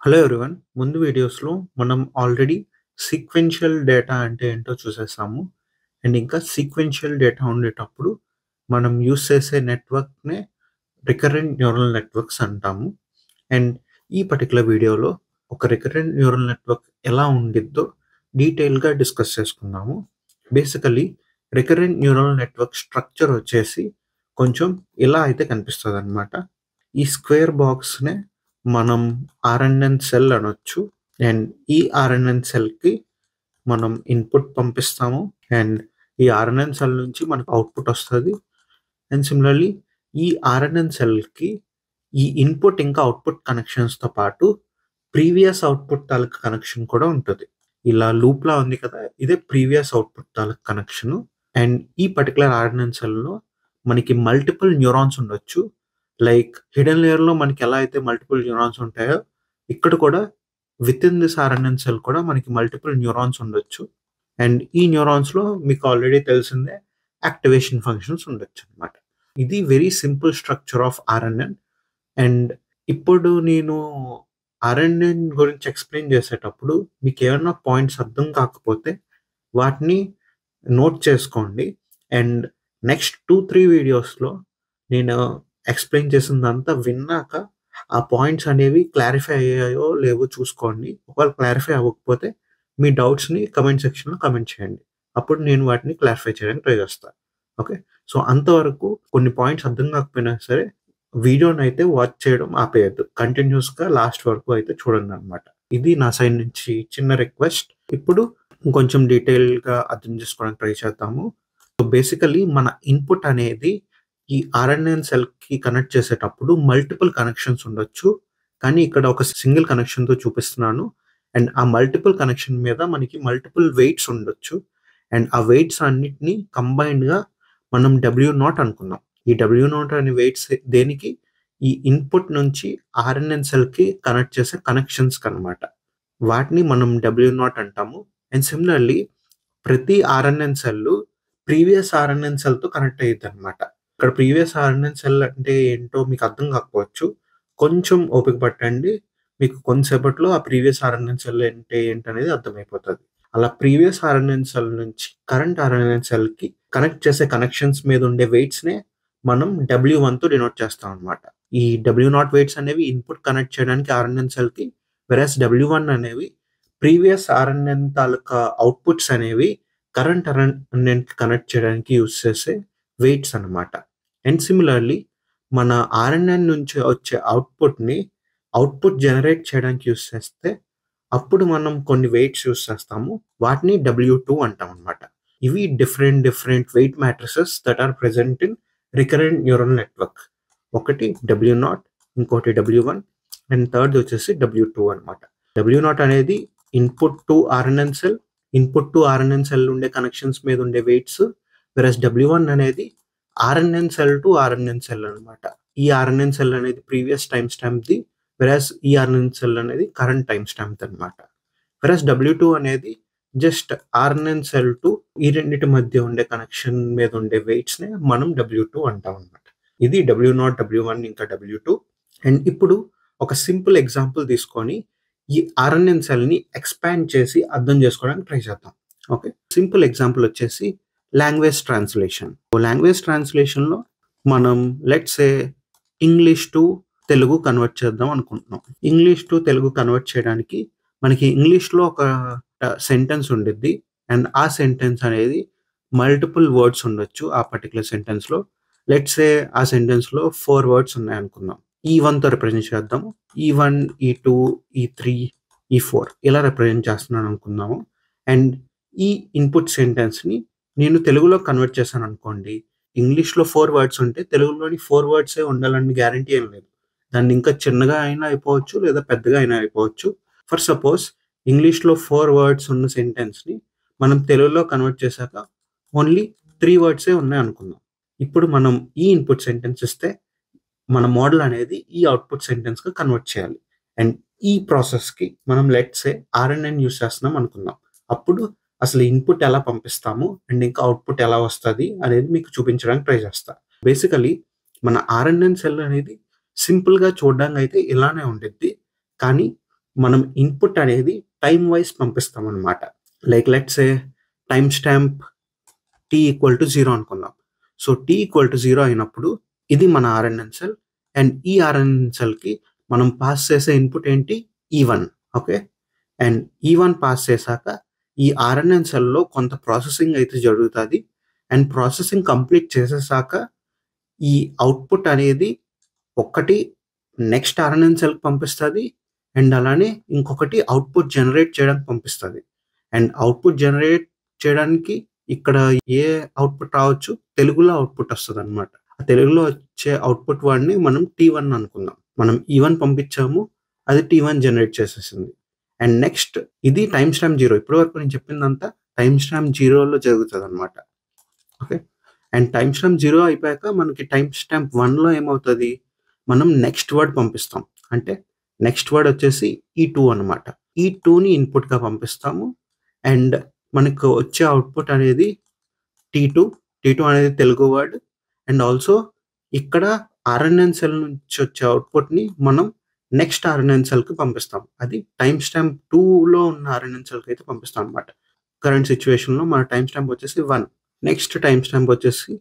Hello everyone. ముందు వీడియోస్‌లో మనం ఆల్రెడీ సీక్వెన్షియల్ డేటా అంటే ఏంటో చూసేసాము. అండ్ ఇంకా సీక్వెన్షియల్ డేటా ఉండేటప్పుడు మనం యూజ్ చేసే నెట్వర్క్‌నే రికరెంట్ న్యూరల్ నెట్వర్క్స్ అంటాము. అండ్ ఈ పర్టిక్యులర్ వీడియోలో ఒక రికరెంట్ న్యూరల్ నెట్వర్క్ ఎలా ఉండిద్దో డీటెయిల్‌గా డిస్కస్ చేసుకుందాము. Basically recurrent neural network structure వచ్చేసి కొంచెం ఇలా అయితే కనిపిస్తదనమాట. ఈ స్క్వేర్ బాక్స్‌నే మనం ఆర్ఎన్ఎన్ సెల్ అనొచ్చు. అండ్ ఈ ఆర్ఎన్ఎన్ సెల్‌కి మనం ఇన్‌పుట్ పంపిస్తాము. అండ్ ఈ ఆర్ఎన్ఎన్ సెల్ నుంచి మనకు అవుట్‌పుట్ వస్తది. అండ్ సిమిలర్‌లీ ఈ ఆర్ఎన్ఎన్ సెల్‌కి ఈ ఇన్‌పుట్ ఇంకా అవుట్‌పుట్ కనెక్షన్స్‌తో పాటు ప్రీవియస్ అవుట్‌పుట్ తాలూకా కనెక్షన్ కూడా ఉంటది. ఇలా లూప్‌లా ఉంది కదా! ఇదే previous output taluka connection. And ఈ పర్టిక్యులర్ ఆర్ఎన్ఎన్ సెల్‌లో మనకి మల్టిపుల్ న్యూరాన్స్ ఉండొచ్చు. లైక్ హిడెన్ లేయర్‌లో మనకి ఎలా అయితే మల్టిపుల్ న్యూరాన్స్ ఉంటాయో, ఇక్కడ కూడా వితిన్ దిస్ ఆర్ఎన్ఎన్ సెల్ కూడా మనకి మల్టిపుల్ న్యూరాన్స్ ఉండొచ్చు. అండ్ ఈ న్యూరాన్స్‌లో మీకు ఆల్రెడీ తెలిసిందే యాక్టివేషన్ ఫంక్షన్స్ ఉండొచ్చనమాట. ఇది very simple structure of RNN. And ఇప్పుడు నేను ఆర్ఎన్ఎన్ గురించి ఎక్స్‌ప్లెయిన్ చేసేటప్పుడు మీకేమన్నా పాయింట్స్ అర్థం కాకపోతే వాటిని నోట్ చేసుకోండి. అండ్ నెక్స్ట్ 2, 3 వీడియోస్‌లో నేను ఎక్స్‌ప్లెయిన్ చేసిందంతా విన్నాక ఆ పాయింట్స్ అనేవి క్లారిఫై అయ్యాయో లేవో చూసుకోండి. ఒకవేళ క్లారిఫై అవ్వకపోతే మీ డౌట్స్‌ని కామెంట్ సెక్షన్‌లో కామెంట్ చేయండి. అప్పుడు నేను వాటిని క్లారిఫై చేయడానికి ట్రై చేస్తా. ఓకే. సో, అంతవరకు కొన్ని పాయింట్స్ అర్థం కాకపోయినా సరే వీడియోనైతే వాచ్ చేయడం ఆపేయొద్దు. కంటిన్యూయస్‌గా లాస్ట్ వరకు అయితే చూడండనమాట. ఇది నా సైడ్ నుంచి చిన్న రిక్వెస్ట్. ఇప్పుడు ఇంకొంచెం డీటెయిల్‌గా అర్థం చేసుకోవడానికి ట్రై చేద్దాము. సో, బేసికల్లీ మన ఇన్‌పుట్ అనేది ఈ ఆర్ఎన్ఎన్ సెల్‌కి కనెక్ట్ చేసేటప్పుడు మల్టిపుల్ కనెక్షన్స్ ఉండొచ్చు. కానీ ఇక్కడ ఒక సింగిల్ కనెక్షన్‌తో చూపిస్తున్నాను. అండ్ ఆ మల్టిపుల్ కనెక్షన్ మీద మనకి మల్టిపుల్ వెయిట్స్ ఉండొచ్చు. అండ్ ఆ వెయిట్స్ అన్నిటిని కంబైన్డ్‌గా మనం W0 అనుకుందాం. ఈ W0 అనే వెయిట్స్ దేనికి? ఈ ఇన్‌పుట్ నుంచి ఆర్ఎన్ఎన్ సెల్‌కి కనెక్ట్ చేసే కనెక్షన్స్‌కనమాట. వాటిని మనం W0 అంటాము. అండ్ సిమిలర్‌లీ ప్రతి ఆర్ఎన్ఎన్ సెల్లు ప్రీవియస్ ఆర్ఎన్ఎన్ సెల్‌తో కనెక్ట్ అయ్యిద్దనమాట. ఇక్కడ ప్రీవియస్ ఆర్ఎన్ఎన్ సెల్ అంటే ఏంటో మీకు అర్థం కాకపోవచ్చు. కొంచెం ఓపిక పట్టండి. మీకు కొంతసేపట్లో ఆ ప్రీవియస్ ఆర్ఎన్ఎన్ సెల్ అంటే ఏంటనేది అర్థమైపోతది. అలా ప్రీవియస్ ఆర్ఎన్ఎన్ సెల్ నుంచి కరెంట్ ఆర్ఎన్ఎన్ సెల్‌కి కనెక్ట్ చేసే కనెక్షన్స్ మీద ఉండే వెయిట్స్‌నే మనం W1తో డినోట్ చేస్తామనమాట. ఈ W0 వెయిట్స్ అనేవి ఇన్‌పుట్ కనెక్ట్ చేయడానికి ఆర్ఎన్ఎన్ సెల్‌కి. వెరస్ W1 అనేవి ప్రీవియస్ ఆర్ఎన్ఎన్ తాలూకా అవుట్‌పుట్స్ అనేవి కరెంట్ ఆర్ఎన్ఎన్‌కి కనెక్ట్ చేయడానికి యూజ్ చేసే వెయిట్స్ అనమాట. అండ్ సిమిలర్‌లీ మన ఆర్ఎన్ఎన్ నుంచి వచ్చే అవుట్‌పుట్ జనరేట్ చేయడానికి యూజ్ చేస్తే అప్పుడు మనం కొన్ని వెయిట్స్ యూజ్ చేస్తాము. వాటిని W2 అంటామనమాట. ఇవి different weight matrices that are present in recurrent neural network. ఒకటి W0, ఇంకోటి W1 అండ్ థర్డ్‌ది వచ్చేసి W2 అనమాట. W0 అనేది ఇన్‌పుట్ టు ఆర్ఎన్ఎన్ సెల్ ఉండే కనెక్షన్స్ మీద ఉండే వెయిట్స్. వెరస్ W1 అనేది RNN cell to RNN cell అనమాట. ఈ ఆర్ఎన్ఎన్ సెల్ అనేది ప్రీవియస్ టైమ్ స్టాంప్‌ది. వెరస్ ఈ ఆర్ఎన్ఎన్ సెల్ అనేది కరెంట్ టైమ్ స్టాంప్‌దనమాట. వెరస్ W2 అనేది జస్ట్ ఆర్ఎన్ఎన్ సెల్ టు ఈ రెండిటి మధ్య ఉండే కనెక్షన్ మీద ఉండే వెయిట్స్‌నే మనం W2 అంటామనమాట. ఇది W0, W1 ఇంకా W2. అండ్ ఇప్పుడు ఒక సింపుల్ ఎగ్జాంపుల్ తీసుకొని ఈ ఆర్ఎన్ఎన్ సెల్‌ని ఎక్స్‌పాండ్ చేసి అర్థం చేసుకోవడానికి ట్రై చేద్దాం. ఓకే. సింపుల్ ఎగ్జాంపుల్ వచ్చేసి లాంగ్వేజ్ ట్రాన్స్‌లేషన్. లాంగ్వేజ్ ట్రాన్స్‌లేషన్‌లో మనం let's say English to Telugu convert చేద్దాం అనుకుంటున్నాం. ఇంగ్లీష్ టు తెలుగు కన్వర్ట్ చేయడానికి మనకి ఇంగ్లీష్‌లో ఒక సెంటెన్స్ ఉండిద్ది. అండ్ ఆ సెంటెన్స్ అనేది మల్టిపుల్ వర్డ్స్ ఉండొచ్చు ఆ పర్టిక్యులర్ సెంటెన్స్‌లో. లెట్స్ సే ఆ సెంటెన్స్‌లో 4 వర్డ్స్ ఉన్నాయనుకుందాం. E1తో రిప్రజెంట్ చేద్దాము. E1, E2, E3, E4 ఇలా రిప్రజెంట్ చేస్తున్నాను అనుకుందాము. అండ్ ఈ ఇన్‌పుట్ సెంటెన్స్‌ని నేను తెలుగులో కన్వర్ట్ చేశాననుకోండి. ఇంగ్లీష్‌లో 4 వర్డ్స్ ఉంటే తెలుగులోని 4 వర్డ్సే ఉండాలని గ్యారంటీ ఏం లేదు. దాన్ని ఇంకా చిన్నగా అయినా అయిపోవచ్చు లేదా పెద్దగా అయినా అయిపోవచ్చు. ఫర్ సపోజ్ ఇంగ్లీష్‌లో 4 వర్డ్స్ ఉన్న సెంటెన్స్‌ని మనం తెలుగులో కన్వర్ట్ చేశాక ఓన్లీ 3 వర్డ్సే ఉన్నాయనుకుందాం. ఇప్పుడు మనం ఈ ఇన్‌పుట్ సెంటెన్స్ ఇస్తే మన మోడల్ అనేది ఈ అవుట్‌పుట్ సెంటెన్స్‌గా కన్వర్ట్ చేయాలి. అండ్ ఈ ప్రాసెస్‌కి మనం లెట్స్ సే ఆర్ఎన్ఎన్ యూజ్ చేస్తున్నాం అనుకుందాం. అప్పుడు అసలు ఇన్‌పుట్ ఎలా పంపిస్తాము అండ్ ఇంకా అవుట్‌పుట్ ఎలా వస్తది అనేది మీకు చూపించడానికి ట్రై చేస్తా. బేసికల్లీ మన ఆర్ఎన్ఎన్ సెల్ అనేది సింపుల్‌గా చూడడానికైతే ఇలానే ఉండిద్ది. కానీ మనం ఇన్పుట్ అనేది టైమ్ వైజ్ పంపిస్తాం అనమాట. Like let's say time stamp t = 0 అనుకుందాం. సో t = 0 అయినప్పుడు ఇది మన ఆర్ఎన్ఎన్ సెల్ అండ్ ఈ ఆర్ఎన్ఎన్ సెల్‌కి మనం పాస్ చేసే ఇన్పుట్ ఏంటి? E1. Okay. And E1 pass చేశాక ఈ ఆర్ఎన్ఎన్ సెల్‌లో కొంత ప్రాసెసింగ్ అయితే జరుగుతది. అండ్ ప్రాసెసింగ్ కంప్లీట్ చేసేసాక ఈ అవుట్‌పుట్ అనేది ఒకటి నెక్స్ట్ ఆర్ఎన్ఎన్ సెల్‌కి పంపిస్తది. అండ్ అలానే ఇంకొకటి అవుట్‌పుట్ జనరేట్ చేయడానికి పంపిస్తది. అండ్ అవుట్‌పుట్ జనరేట్ చేయడానికి ఇక్కడ ఏ అవుట్‌పుట్ రావచ్చు? తెలుగులో అవుట్‌పుట్ వస్తదనమాట. ఆ తెలుగులో వచ్చే అవుట్‌పుట్ వర్డ్‌ని మనం T1 అనుకుందాం. మనం E1 పంపించాము. అది T1 జనరేట్ చేసేసింది. అండ్ నెక్స్ట్ ఇది టైమ్ స్టాంప్ 0. ఇప్పటి వరకు నేను చెప్పిందంతా టైమ్ స్టాంప్ 0లో జరుగుతదనమాట. ఓకే. అండ్ టైమ్ స్టాంప్ 0 అయిపోయాక మనకి టైమ్ స్టాంప్ 1లో ఏమవుతది? మనం నెక్స్ట్ వర్డ్ పంపిస్తాం. అంటే నెక్స్ట్ వర్డ్ వచ్చేసి E2 అనమాట. E2ని ఇన్పుట్‌గా పంపిస్తాము. అండ్ మనకు వచ్చే అవుట్‌పుట్ అనేది T2. T2 అనేది తెలుగు వర్డ్. అండ్ ఆల్సో ఇక్కడ ఆర్ఎన్ఎన్ సెల్ నుంచి వచ్చే అవుట్‌పుట్‌ని మనం నెక్స్ట్ ఆర్ఎన్ఎన్ సెల్‌కి పంపిస్తాం. అది టైమ్ స్టాంప్ 2లో ఉన్న ఆర్ఎన్ఎన్ సెల్‌కి అయితే పంపిస్తాం అనమాట. కరెంట్ సిట్యుయేషన్‌లో మన టైమ్ స్టాంప్ వచ్చేసి 1. నెక్స్ట్ టైమ్ స్టాంప్ వచ్చేసి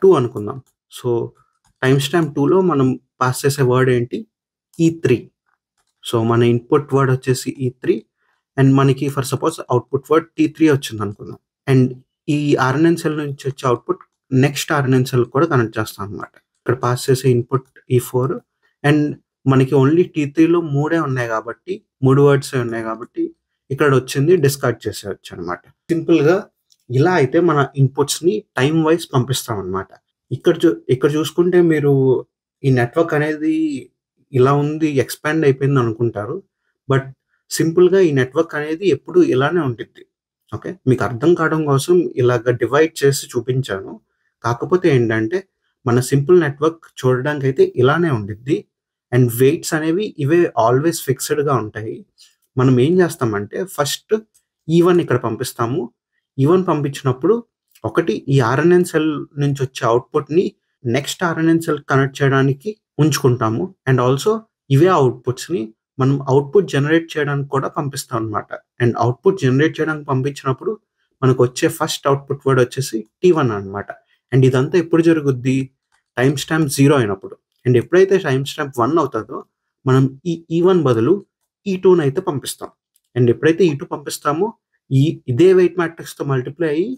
2 అనుకుందాం. సో టైమ్ స్టాంప్ 2లో మనం పాస్ చేసే వర్డ్ ఏంటి? E3. సో మన ఇన్పుట్ వర్డ్ వచ్చేసి E3 అండ్ మనకి for suppose output word T3 వచ్చిందనుకుందాం. అండ్ ఈ ఆర్ఎన్ఎన్ సెల్ నుంచి వచ్చే అవుట్‌పుట్ నెక్స్ట్ ఆర్ఎన్ఎన్ సెల్‌కి కూడా కనెక్ట్ చేస్తాం అనమాట. ఇక్కడ పాస్ చేసే ఇన్పుట్ E4 అండ్ మనకి ఓన్లీ T3లో 3 ఉన్నాయి కాబట్టి 3 వర్డ్సే ఉన్నాయి కాబట్టి ఇక్కడ వచ్చింది డిస్కార్డ్ చేసేయొచ్చనమాట. సింపుల్‌గా ఇలా అయితే మన ఇన్పుట్స్‌ని టైమ్ వైస్ పంపిస్తామనమాట. ఇక్కడ చూసుకుంటే మీరు ఈ నెట్వర్క్ అనేది ఇలా ఉంది, ఎక్స్‌పాండ్ అయిపోయింది అనుకుంటారు. బట్ సింపుల్‌గా ఈ నెట్వర్క్ అనేది ఎప్పుడు ఇలానే ఉండిద్ది. ఓకే. మీకు అర్థం కావడం కోసం ఇలాగ డివైడ్ చేసి చూపించాను. కాకపోతే ఏంటంటే మన సింపుల్ నెట్వర్క్ చూడడానికైతే ఇలానే ఉండిద్ది. అండ్ వెయిట్స్ అనేవి ఇవే ఆల్‌వేస్ ఫిక్స్‌డ్‌గా ఉంటాయి. మనం ఏం చేస్తామంటే ఫస్ట్ E1 ఇక్కడ పంపిస్తాము. E1 పంపించినప్పుడు ఒకటి ఈ ఆర్ఎన్ఎన్ సెల్ నుంచి వచ్చే అవుట్‌పుట్‌ని నెక్స్ట్ ఆర్ఎన్ఎన్ సెల్ కనెక్ట్ చేయడానికి ఉంచుకుంటాము. అండ్ ఆల్సో ఇవే అవుట్‌పుట్స్‌ని మనం అవుట్‌పుట్ జనరేట్ చేయడానికి కూడా పంపిస్తాం అనమాట. అండ్ అవుట్‌పుట్ జనరేట్ చేయడానికి పంపించినప్పుడు మనకొచ్చే ఫస్ట్ అవుట్‌పుట్ వర్డ్ వచ్చేసి T1 అనమాట. అండ్ ఇదంతా ఎప్పుడు జరుగుద్ది? టైమ్ స్టాంప్ 0 అయినప్పుడు. అండ్ ఎప్పుడైతే టైమ్ స్టాంప్ 1 అవుతదో మనం ఈ E1 బదులు E2నైతే పంపిస్తాం. అండ్ ఎప్పుడైతే E2 పంపిస్తామో ఇదే వెయిట్ మ్యాట్రిక్స్‌తో మల్టిప్లై అయ్యి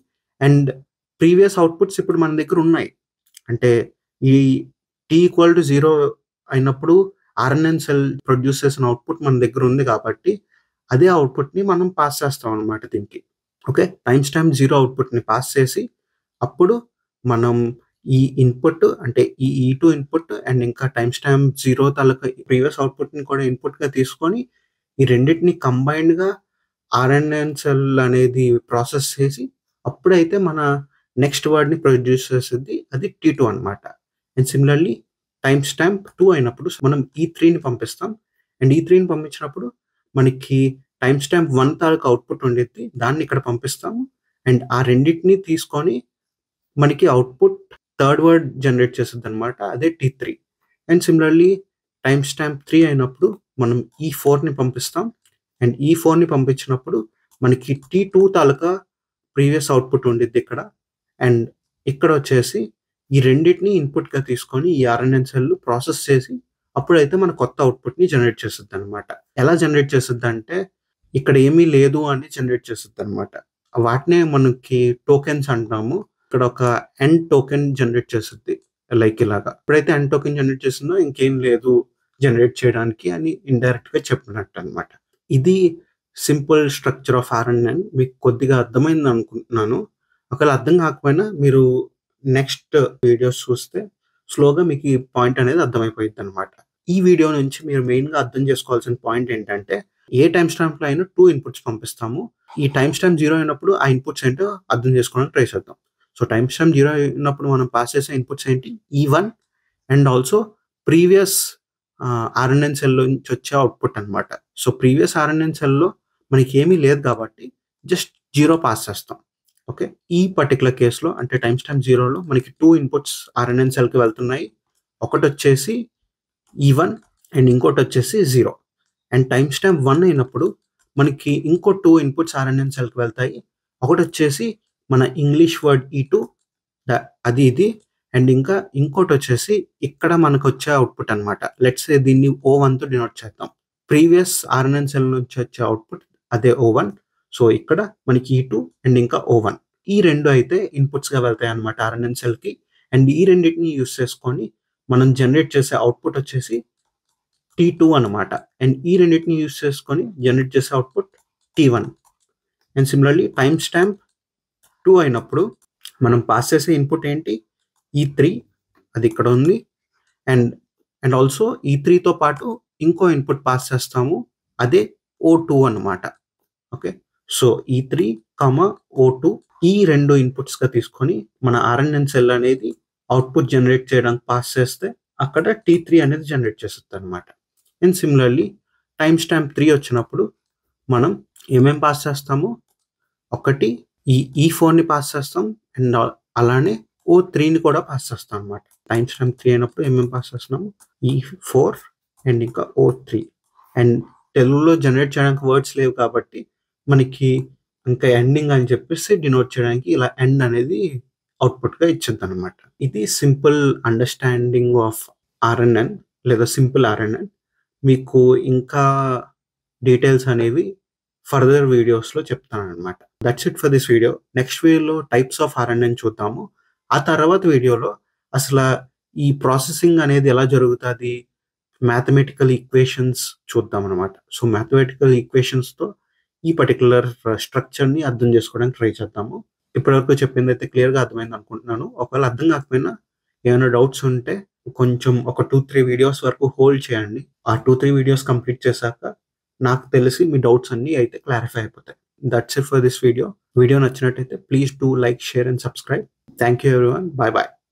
అండ్ ప్రీవియస్ అవుట్‌పుట్స్ ఇప్పుడు మన దగ్గర ఉన్నాయి. అంటే ఈ t = 0 అయినప్పుడు ఆర్ఎన్ఎన్ సెల్ ప్రొడ్యూస్ చేసిన అవుట్‌పుట్ మన దగ్గర ఉంది కాబట్టి అదే అవుట్‌పుట్‌ని మనం పాస్ చేస్తాం అనమాట దీనికి. ఓకే. టైమ్ స్టాంప్ 0 అవుట్‌పుట్‌ని పాస్ చేసి అప్పుడు మనం ఈ ఇన్పుట్ అంటే ఈ E2 ఇన్పుట్ అండ్ ఇంకా టైమ్ స్టాంప్ 0 తాలూకా ప్రీవియస్ అవుట్‌పుట్‌ని కూడా ఇన్పుట్‌గా తీసుకొని ఈ రెండిటిని కంబైన్డ్‌గా ఆర్ఎన్ఎన్ సెల్ అనేది ప్రాసెస్ చేసి అప్పుడైతే మన నెక్స్ట్ వర్డ్‌ని ప్రొడ్యూస్ చేసిద్ది. అది T2 అనమాట. అండ్ సిమిలర్‌లీ టైమ్ స్టాంప్ 2 అయినప్పుడు మనం E3ని పంపిస్తాం. అండ్ E3ని పంపించినప్పుడు మనకి టైమ్ స్టాంప్ 1 తాలూకా అవుట్‌పుట్ ఉండిద్ది. దాన్ని ఇక్కడ పంపిస్తాము. అండ్ ఆ రెండిటిని తీసుకొని మనకి అవుట్‌పుట్ థర్డ్ వర్డ్ జనరేట్ చేసిద్దనమాట. అదే T3. And similarly time stamp 3 అయినప్పుడు మనం E4ని పంపిస్తాం. అండ్ E4ని పంపించినప్పుడు మనకి T2 తాలూకా ప్రీవియస్ అవుట్‌పుట్ ఉండిద్ది ఇక్కడ. అండ్ ఇక్కడొచ్చేసి ఈ రెండిటిని ఇన్పుట్‌గా తీసుకొని ఈ ఆర్ఎన్ఎన్ సెల్ ప్రాసెస్ చేసి అప్పుడైతే మన కొత్త అవుట్‌పుట్‌ని జనరేట్ చేసిద్దనమాట. ఎలా జనరేట్ చేసిద్దంటే ఇక్కడ ఏమీ లేదు అని జనరేట్ చేసిద్దనమాట. వాటినే మనకి టోకెన్స్ అంటాము. ఇక్కడ ఒక ఎండ్ టోకెన్ జనరేట్ చేసిద్ది. లైక్ ఇలాగా. ఎప్పుడైతే ఎండ్ టోకెన్ జనరేట్ చేసిందో ఇంకేం లేదు జనరేట్ చేయడానికి అని ఇండైరెక్ట్‌గా చెప్పినట్టనమాట. ఇది సింపుల్ స్ట్రక్చర్ ఆఫ్ ఆర్ఎన్ఎన్. మీకు కొద్దిగా అర్థమైందనుకుంటున్నాను. ఒకవేళ అర్థం కాకపోయినా మీరు నెక్స్ట్ వీడియోస్ చూస్తే స్లోగా మీకు ఈ పాయింట్ అనేది అర్థమైపోయిద్దనమాట. ఈ వీడియో నుంచి మీరు మెయిన్‌గా అర్థం చేసుకోవాల్సిన పాయింట్ ఏంటంటే, ఏ టైమ్ స్టాంప్‌లో అయినా 2 ఇన్పుట్స్ పంపిస్తాము. ఈ టైమ్ స్టాంప్ 0 అయినప్పుడు ఆ ఇన్పుట్స్ ఏంటో అర్థం చేసుకోవడానికి ట్రై చేద్దాం. సో, టైమ్ స్టాంప్ 0 అయినప్పుడు మనం పాస్ చేసే ఇన్పుట్స్ ఏంటి? E1 and also previous RNN cell నుంచి వచ్చే అవుట్‌పుట్ అనమాట. సో, ప్రీవియస్ ఆర్ఎన్ఎన్ సెల్‌లో మనకేమీ లేదు కాబట్టి జస్ట్ 0 పాస్ చేస్తాం. ఓకే. ఈ పర్టిక్యులర్ కేస్‌లో అంటే టైమ్ స్టాంప్ 0లో మనకి 2 ఇన్పుట్స్ ఆర్ఎన్ఎన్ సెల్‌కి వెళ్తున్నాయి. ఒకటొచ్చేసి E1 అండ్ ఇంకోటొచ్చేసి 0. అండ్ టైమ్ స్టాంప్ 1 అయినప్పుడు మనకి ఇంకో 2 ఇన్పుట్స్ ఆర్ఎన్ఎన్ సెల్కి వెళ్తాయి. ఒకటి వచ్చేసి మన ఇంగ్లీష్ వర్డ్ E2 అది ఇది. అండ్ ఇంకా ఇంకోటి వచ్చేసి ఇక్కడ మనకు వచ్చే అవుట్పుట్ అనమాట. లెట్స్ సే దీన్ని O1తో డినోట్ చేద్దాం. ప్రీవియస్ ఆర్ఎన్ఎన్ సెల్ నుంచి వచ్చే అవుట్పుట్ అదే O1. సో ఇక్కడ మనకి E2 అండ్ ఇంకా O1 ఈ రెండు అయితే ఇన్పుట్స్గా వెళ్తాయి అనమాట ఆర్ఎన్ఎన్ సెల్కి. అండ్ ఈ రెండింటిని యూస్ చేసుకొని మనం జనరేట్ చేసే అవుట్పుట్ వచ్చేసి T2 అనమాట. అండ్ ఈ రెండింటిని యూస్ చేసుకొని జనరేట్ చేసే output T1. And similarly time stamp 2 అయినప్పుడు మనం పాస్ చేసే ఇన్పుట్ ఏంటి E3 అది ఇక్కడ ఉంది. అండ్ ఆల్సో E3తో పాటు ఇంకో ఇన్పుట్ పాస్ చేస్తాము అదే O2 అనమాట. ఓకే, సో E3, O2 ఈ రెండు ఇన్పుట్స్గా తీసుకొని మన ఆర్ఎన్ఎన్ సెల్ అనేది అవుట్పుట్ జనరేట్ చేయడానికి పాస్ చేస్తే అక్కడ T3 అనేది జనరేట్ చేస్తుంది అనమాట. అండ్ సిమిలర్లీ టైమ్ స్టాంప్ 3 వచ్చినప్పుడు మనం ఏమేం పాస్ చేస్తాము, ఒకటి ఈ E4ని పాస్ చేస్తాం అండ్ అలానే O3ని కూడా పాస్ చేస్తాం అనమాట. టైమ్ స్టాంప్ 3 అయినప్పుడు ఏమేమి పాస్ చేస్తున్నాము, E4 అండ్ ఇంకా O3. అండ్ తెలుగులో జనరేట్ చేయడానికి వర్డ్స్ లేవు కాబట్టి మనకి ఇంకా ఎండింగ్ అని చెప్పేసి డినోట్ చేయడానికి ఇలా ఎండ్ అనేది అవుట్పుట్గా ఇచ్చింది అనమాట. ఇది సింపుల్ అండర్స్టాండింగ్ ఆఫ్ ఆర్ఎన్ఎన్ లేదా సింపుల్ ఆర్ఎన్ఎన్. మీకు ఇంకా డీటెయిల్స్ అనేవి ఫర్దర్ వీడియోస్లో చెప్తాను అనమాట. That's it for this video. Next వీడియోలో టైప్స్ ఆఫ్ ఆర్ఎన్ఎన్ చూద్దాము. ఆ తర్వాత వీడియోలో అసలు ఈ ప్రాసెసింగ్ అనేది ఎలా జరుగుతుంది, మ్యాథమెటికల్ ఈక్వేషన్స్ చూద్దాం అనమాట. సో మ్యాథమెటికల్ ఈక్వేషన్స్తో ఈ పర్టికులర్ స్ట్రక్చర్ని అర్థం చేసుకోవడానికి ట్రై చేద్దాము. ఇప్పటివరకు చెప్పింది అయితే క్లియర్గా అర్థమైంది అనుకుంటున్నాను. ఒకవేళ అర్థం కాకపోయినా ఏమైనా డౌట్స్ ఉంటే కొంచెం ఒక 2-3 వీడియోస్ వరకు హోల్డ్ చేయండి. ఆ 2-3 వీడియోస్ కంప్లీట్ చేశాక నాకు తెలిసి మీ డౌట్స్ అన్నీ అయితే క్లారిఫై అయిపోతాయి. That's it for this video. Video నచ్చినట్టయితే please do like, share and subscribe. Thank you everyone. Bye bye.